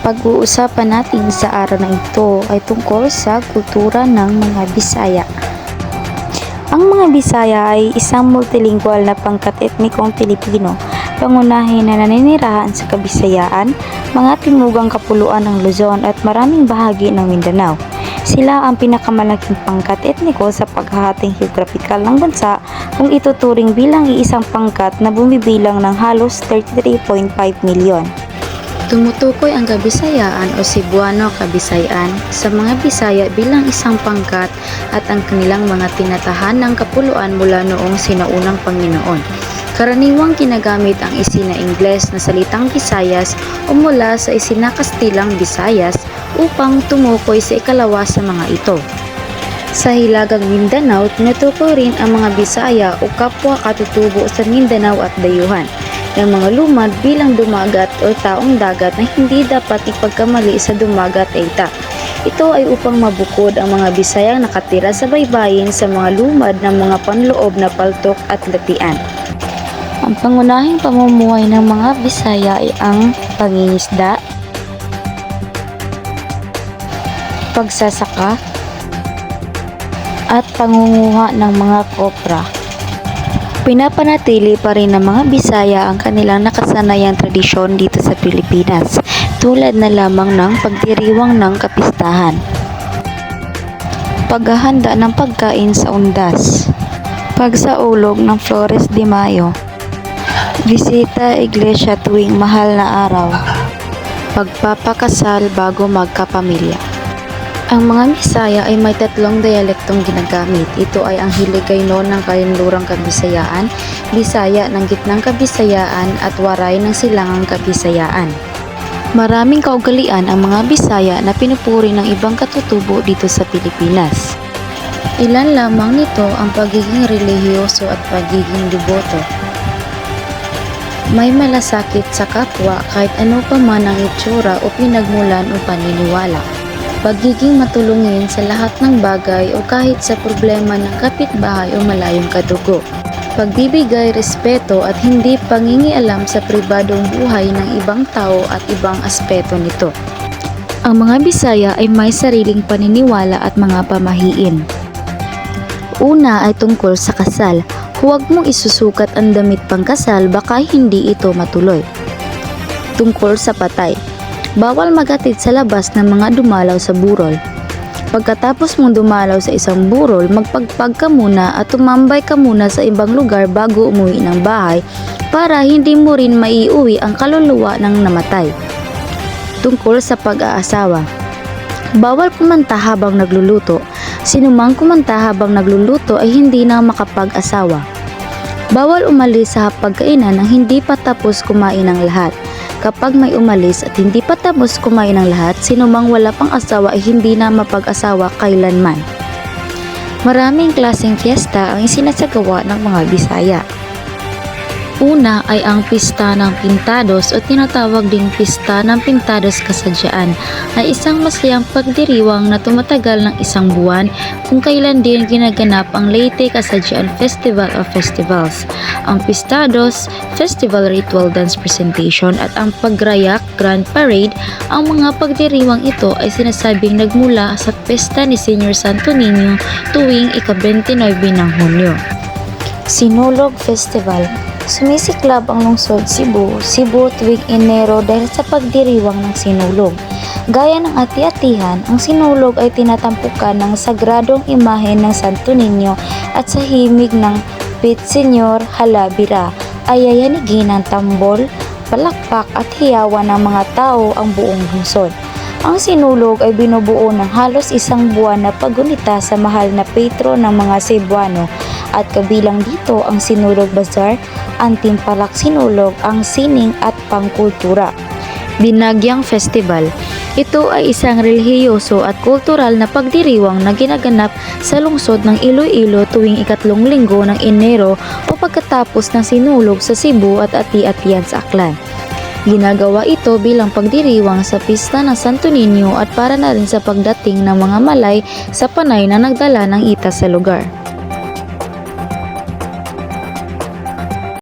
Pag-uusapan natin sa araw na ito ay tungkol sa kultura ng mga Bisaya. Ang mga Bisaya ay isang multilingual na pangkat-etnikong Pilipino, pangunahin na naninirahan sa Kabisayaan, mga timugang kapuluan ng Luzon at maraming bahagi ng Mindanao. Sila ang pinakamalaking pangkat etniko sa paghahating geographical ng bansa kung ituturing bilang iisang pangkat na bumibilang ng halos 33.5 milyon. Tumutukoy ang Kabisayaan o Cebuano Kabisayan sa mga Bisaya bilang isang pangkat at ang kanilang mga tinatahan ng kapuluan mula noong sinaunang Panginoon. Karaniwang ginagamit ang isina Ingles na salitang Visayas o mula sa isina Kastilang Visayas upang tumukoy sa ikalawa sa mga ito. Sa Hilagang Mindanao, tinutukoy rin ang mga Bisaya o kapwa katutubo sa Mindanao at Dayuhan ng mga lumad bilang dumagat o taong dagat na hindi dapat ipagkamali sa dumagat eta. Ito ay upang mabukod ang mga Bisayang nakatira sa baybayin sa mga lumad ng mga panloob na paltok at latian. Ang pangunahing pamumuhay ng mga Bisaya ay ang pangingisda, pagsasaka, at pangunguha ng mga kopra. Pinapanatili pa rin ng mga Bisaya ang kanilang nakasanayang tradisyon dito sa Pilipinas, tulad na lamang ng pagdiriwang ng kapistahan, paghahanda ng pagkain sa undas, pagsaulog ng Flores de Mayo, bisita iglesia tuwing mahal na araw, pagpapakasal bago magkapamilya. Ang mga Bisaya ay may tatlong dialektong ginagamit. Ito ay ang Hiligaynon ng Kanlurang Kabisayaan, Bisaya ng Gitnang Kabisayaan at Waray ng Silangang Kabisayaan. Maraming kaugalian ang mga Bisaya na pinupuri ng ibang katutubo dito sa Pilipinas. Ilan lamang nito ang pagiging relihiyoso at pagiging deboto. May malasakit sa kapwa kahit ano pa man ang itsura o pinagmulan o paniniwala. Pagiging matulungin sa lahat ng bagay o kahit sa problema ng kapitbahay o malayong kadugo. Pagbibigay respeto at hindi pangingialam sa pribadong buhay ng ibang tao at ibang aspeto nito. Ang mga Bisaya ay may sariling paniniwala at mga pamahiin. Una ay tungkol sa kasal. Huwag mong isusukat ang damit pangkasal, baka hindi ito matuloy. Tungkol sa patay. Bawal magatid sa labas ng mga dumalaw sa burol. Pagkatapos mong dumalaw sa isang burol, magpagpag ka muna at tumambay ka muna sa ibang lugar bago umuwi ng bahay para hindi mo rin maiuwi ang kaluluwa ng namatay. Tungkol sa pag-aasawa. Bawal kumanta habang nagluluto. Sinumang kumanta habang nagluluto ay hindi na makapag-asawa. Bawal umalis sa hapagkainan nang hindi pa tapos kumain ng lahat. Kapag may umalis at hindi pa tapos kumain ng lahat, sinumang wala pang asawa ay hindi na mapag-asawa kailanman. Maraming klaseng fiesta ang isinasagawa ng mga Bisaya. Una ay ang Pista ng Pintados o tinatawag ding Pista ng Pintados Kasadyaan ay isang masayang pagdiriwang na tumatagal ng isang buwan kung kailan din ginaganap ang Leyte Kasadyaan Festival of Festivals, ang Pistados Festival Ritual Dance Presentation at ang Pagrayak Grand Parade. Ang mga pagdiriwang ito ay sinasabing nagmula sa pesta ni Señor Santo Niño tuwing ika-29 ng Hunyo. Sinulog Festival. Sumisiklab ang lungsod Cebu tuwing Enero dahil sa pagdiriwang ng sinulog. Gaya ng ati-atihan, ang sinulog ay tinatampukan ng sagradong imahe ng Santo Niño at sa himig ng Pitsenyor Halabira ay yayanigin ng tambol, palakpak at hiyawan ng mga tao ang buong lungsod. Ang sinulog ay binubuo ng halos isang buwan na paggunita sa mahal na patron ng mga Cebuano at kabilang dito ang Sinulog Bazaar, ang Timpalak Sinulog, ang sining at pangkultura. Binagyang Festival. Ito ay isang relihiyoso at kultural na pagdiriwang na ginaganap sa lungsod ng Iloilo tuwing ikatlong linggo ng Enero o pagkatapos ng sinulog sa Cebu at ati-atian sa Aklan. Ginagawa ito bilang pagdiriwang sa pista ng Santo Niño at para na rin sa pagdating ng mga malay sa panay na nagdala ng ita sa lugar.